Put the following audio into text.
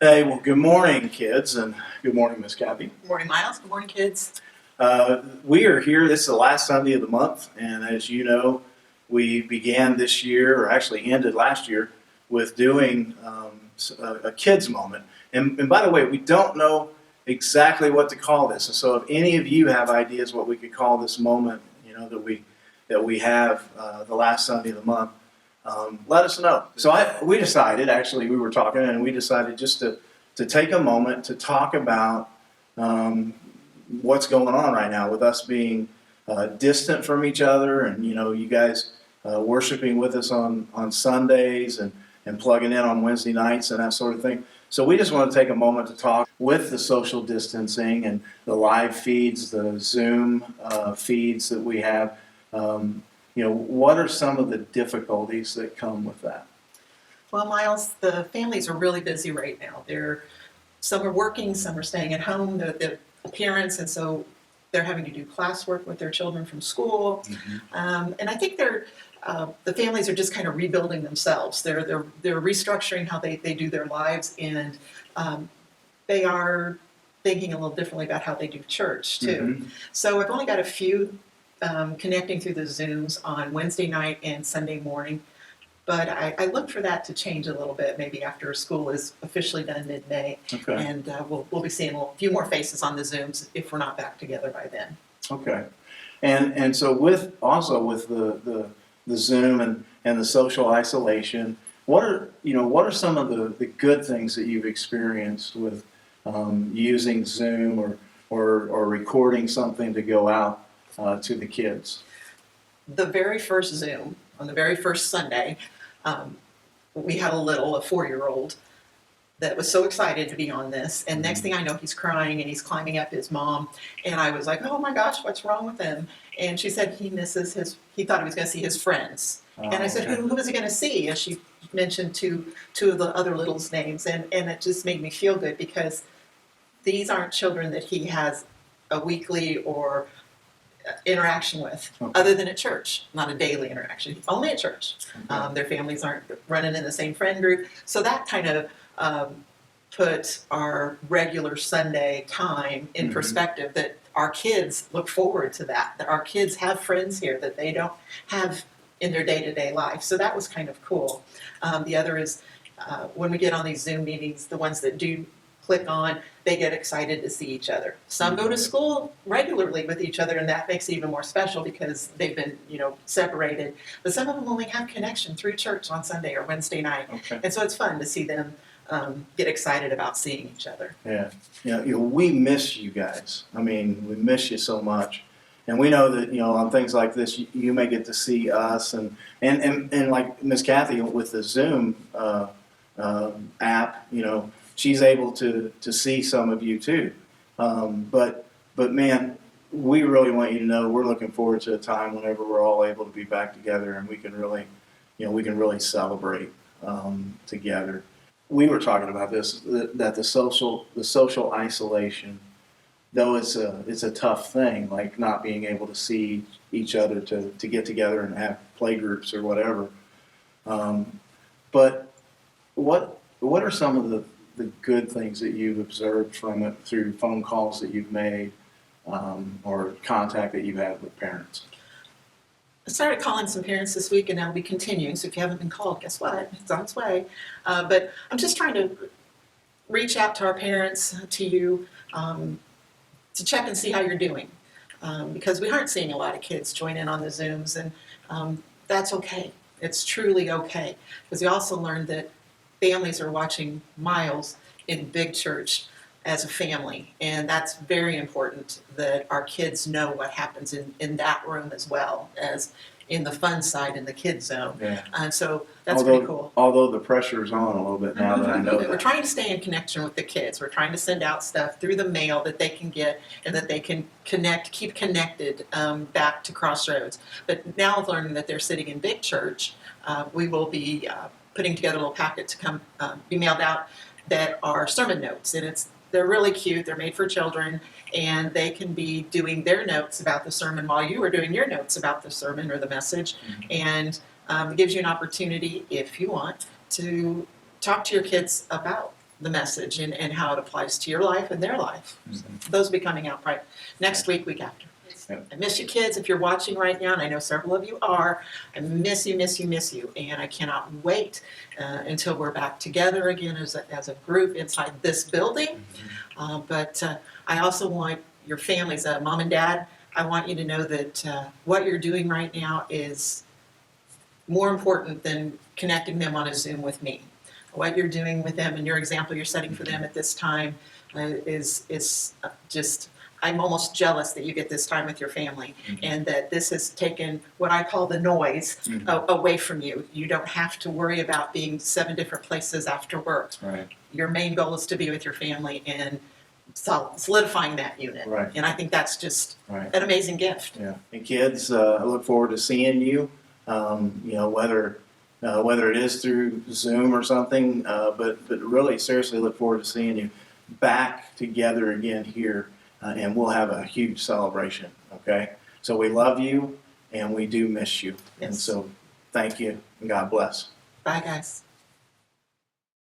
Hey, well, good morning, kids, and good morning, Miss Kathy. Good morning, Miles. Good morning, kids. We are here. This is the last Sunday of the month, and as you know, we began this year, or actually ended last year, with doing a kids moment. And by the way, we don't know exactly what to call this. And so, if any of you have ideas what we could call this moment, that we have the last Sunday of the month, let us know. So we decided, actually, we were talking, and we decided just to take a moment to talk about what's going on right now with us being distant from each other, and you guys worshiping with us on Sundays and plugging in on Wednesday nights and that sort of thing. So we just want to take a moment to talk with the social distancing and the live feeds, the Zoom feeds that we have. What are some of the difficulties that come with that? Well, Miles, the families are really busy right now. Some are working, some are staying at home, the parents, and so they're having to do classwork with their children from school. Mm-hmm. And I think the families are just kind of rebuilding themselves. They're restructuring how they do their lives, and they are thinking a little differently about how they do church too. Mm-hmm. So I've only got a few connecting through the Zooms on Wednesday night and Sunday morning. But I look for that to change a little bit, maybe after school is officially done mid-May. Okay. And we'll be seeing a few more faces on the Zooms if we're not back together by then. Okay. And so with the Zoom and the social isolation, what are some of the good things that you've experienced with using Zoom or recording something to go out to the kids? The very first Zoom, on the very first Sunday, we had a 4-year-old that was so excited to be on this, and next thing I know, he's crying and he's climbing up his mom, and I was like, oh my gosh, what's wrong with him? And she said he thought he was going to see his friends. And I said, who was he going to see? And she mentioned two of the other littles' names, and it just made me feel good, because these aren't children that he has a weekly or interaction with, other than at church, not a daily interaction, only at church. Their families aren't running in the same friend group, so that kind of put our regular Sunday time in perspective, that our kids look forward to that our kids have friends here that they don't have in their day-to-day life. So that was kind of cool. The other is when we get on these Zoom meetings, the ones that do click on, they get excited to see each other. Some go to school regularly with each other, and that makes it even more special because they've been, separated. But some of them only have connection through church on Sunday or Wednesday night. Okay. And so it's fun to see them get excited about seeing each other. Yeah. We miss you guys. I mean, we miss you so much. And we know that, on things like this, you may get to see us, and like Miss Kathy with the Zoom app, she's able to see some of you too. But man, we really want you to know we're looking forward to a time whenever we're all able to be back together, and we can really celebrate together. We were talking about this, that the social isolation, though it's a tough thing, like not being able to see each other to get together and have play groups or whatever. But what are some of the good things that you've observed from it through phone calls that you've made or contact that you've had with parents? I started calling some parents this week, and that'll be continuing. So if you haven't been called, guess what? It's on its way. But I'm just trying to reach out to our parents, to you, to check and see how you're doing. Because we aren't seeing a lot of kids join in on the Zooms, and that's okay. It's truly okay. Because we also learned that families are watching Miles in big church as a family, and that's very important that our kids know what happens in that room as well as in the fun side in the KidZone. Yeah. And so that's pretty cool. Although the pressure's on a little bit now that I know that. We're trying to stay in connection with the kids. We're trying to send out stuff through the mail that they can get and that they can keep connected back to CrossRoads. But now learning that they're sitting in big church, we will be putting together a little packet to come be mailed out that are sermon notes, and they're really cute. They're made for children, and they can be doing their notes about the sermon while you are doing your notes about the sermon or the message. And it gives you an opportunity, if you want, to talk to your kids about the message and how it applies to your life and their life. So those will be coming out right next week after. Yep. I miss you kids if you're watching right now, and I know several of you are. I miss you, and I cannot wait until we're back together again as a group inside this building. But I also want your families, mom and dad, I want you to know that what you're doing right now is more important than connecting them on a Zoom with me. What you're doing with them and your example you're setting for them at this time is just, I'm almost jealous that you get this time with your family and that this has taken what I call the noise away from you. You don't have to worry about being 7 different places after work. Right. Your main goal is to be with your family and solidifying that unit. Right. And I think that's just Right. an amazing gift. Yeah. And kids, I look forward to seeing you. Whether it is through Zoom or something, but really seriously look forward to seeing you back together again here, and we'll have a huge celebration. Okay. So we love you and we do miss you, and Yes. so thank you and God bless. Bye, guys.